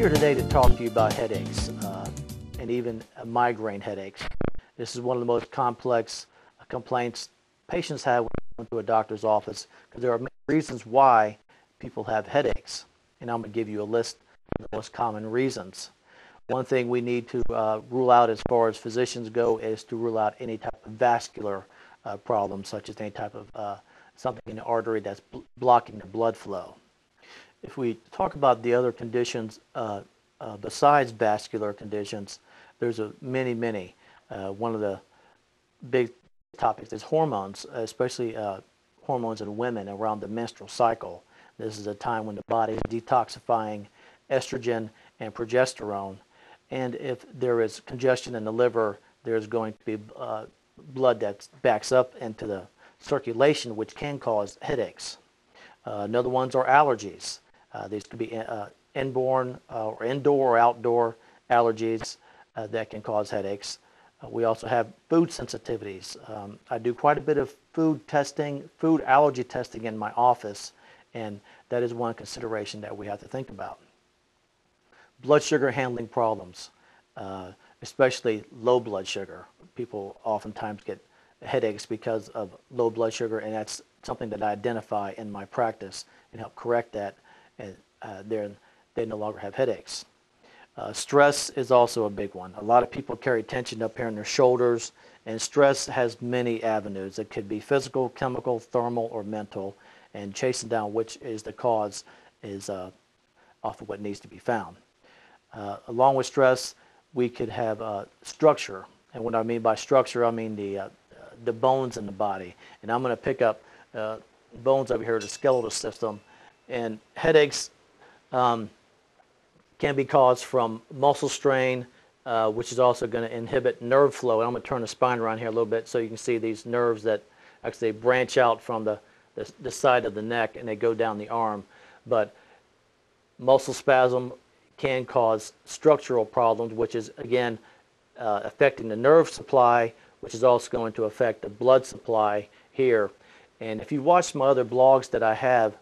here today to talk to you about headaches and even migraine headaches. This is one of the most complex complaints patients have when they go to a doctor's office because there are many reasons why people have headaches. And I'm going to give you a list of the most common reasons. One thing we need to rule out as far as physicians go is to rule out any type of vascular problem, such as any type of something in the artery that's blocking the blood flow. If we talk about the other conditions besides vascular conditions, there's many. One of the big topics is hormones, especially hormones in women around the menstrual cycle. This is a time when the body is detoxifying estrogen and progesterone. And if there is congestion in the liver, there's going to be blood that backs up into the circulation, which can cause headaches. Another ones are allergies. These could be inborn or indoor or outdoor allergies that can cause headaches. We also have food sensitivities. I do quite a bit of food testing, food allergy testing in my office, and that is one consideration that we have to think about. Blood sugar handling problems, especially low blood sugar. People oftentimes get headaches because of low blood sugar, and that's something that I identify in my practice and help correct that, and they no longer have headaches. Stress is also a big one. A lot of people carry tension up here in their shoulders, and stress has many avenues. It could be physical, chemical, thermal, or mental, and chasing down which is the cause is often what needs to be found. Along with stress, we could have structure, and what I mean by structure, I mean the bones in the body. And I'm going to pick up bones over here, the skeletal system, and headaches can be caused from muscle strain, which is also going to inhibit nerve flow. And I'm going to turn the spine around here a little bit so you can see these nerves that actually branch out from the side of the neck and they go down the arm. But muscle spasm can cause structural problems, which is, again, affecting the nerve supply, which is also going to affect the blood supply here. And if you watch my other blogs that I have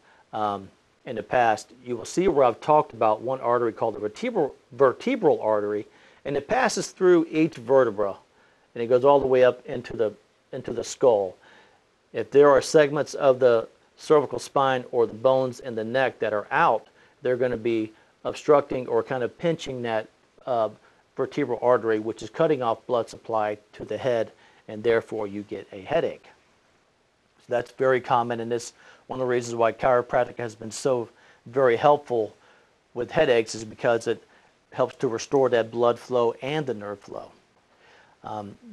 in the past, you will see where I've talked about one artery called the vertebral artery, and it passes through each vertebra, and it goes all the way up into the skull. If there are segments of the cervical spine or the bones in the neck that are out, they're going to be obstructing or kind of pinching that vertebral artery, which is cutting off blood supply to the head, and therefore you get a headache. So that's very common, and this one of the reasons why chiropractic has been so very helpful with headaches is because it helps to restore that blood flow and the nerve flow.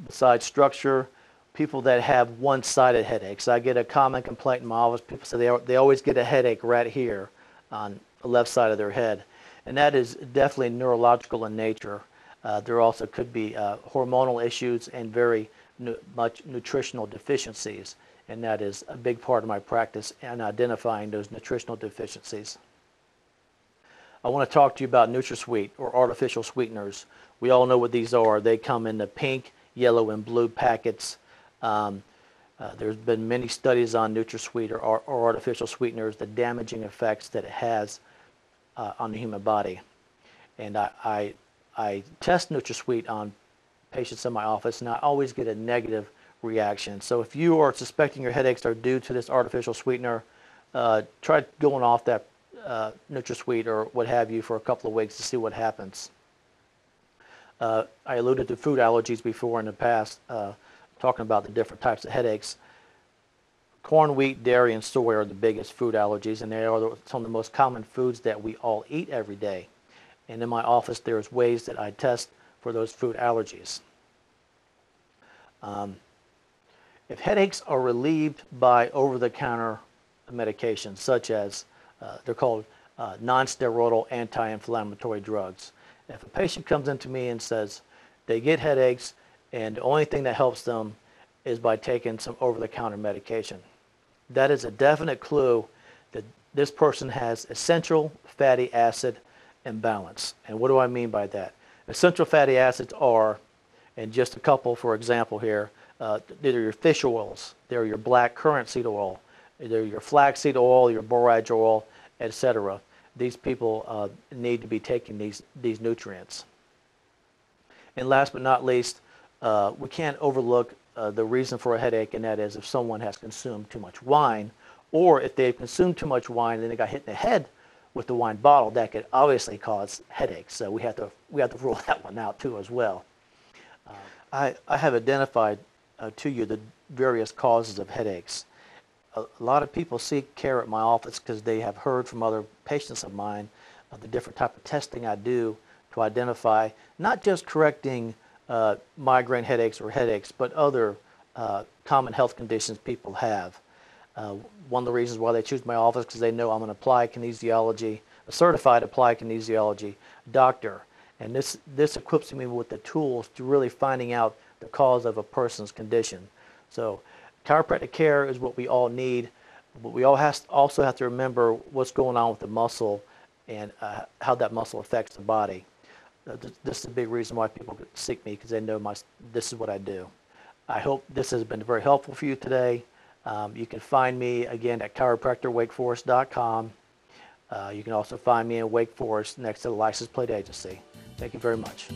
Besides structure, people that have one-sided headaches. I get a common complaint in my office. People say they always get a headache right here on the left side of their head, and that is definitely neurological in nature. There also could be hormonal issues and very much nutritional deficiencies, and that is a big part of my practice in identifying those nutritional deficiencies. I want to talk to you about NutraSweet or artificial sweeteners. We all know what these are. They come in the pink, yellow, and blue packets. There's been many studies on NutraSweet or artificial sweeteners, the damaging effects that it has on the human body. And I test NutraSweet on patients in my office, and I always get a negative reaction. So if you are suspecting your headaches are due to this artificial sweetener, try going off that NutraSweet or what have you for a couple of weeks to see what happens. I alluded to food allergies before in the past, talking about the different types of headaches. Corn, wheat, dairy, and soy are the biggest food allergies, and they are some of the most common foods that we all eat every day. And in my office, there's ways that I test for those food allergies. If headaches are relieved by over-the-counter medications, such as they're called non-steroidal anti-inflammatory drugs. If a patient comes into me and says they get headaches and the only thing that helps them is by taking some over-the-counter medication, that is a definite clue that this person has essential fatty acid imbalance. And what do I mean by that? Essential fatty acids are, and just a couple for example here, they're your fish oils, they're your black currant seed oil, they're your flaxseed oil, your borage oil, etc. these people need to be taking these nutrients. And last but not least, we can't overlook the reason for a headache, and that is if someone has consumed too much wine, or if they've consumed too much wine and then they got hit in the head with the wine bottle, that could obviously cause headaches. So we have to rule that one out too as well. I have identified to you the various causes of headaches. A lot of people seek care at my office because they have heard from other patients of mine of the different type of testing I do to identify not just correcting migraine headaches or headaches, but other common health conditions people have. One of the reasons why they choose my office is because they know I'm an applied kinesiology, a certified applied kinesiology doctor. And this equips me with the tools to really finding out the cause of a person's condition. So chiropractic care is what we all need, but we also have to remember what's going on with the muscle and how that muscle affects the body. This is a big reason why people seek me, because they know this is what I do. I hope this has been very helpful for you today. You can find me again at chiropractorwakeforest.com. You can also find me in Wake Forest next to the license plate agency. Thank you very much.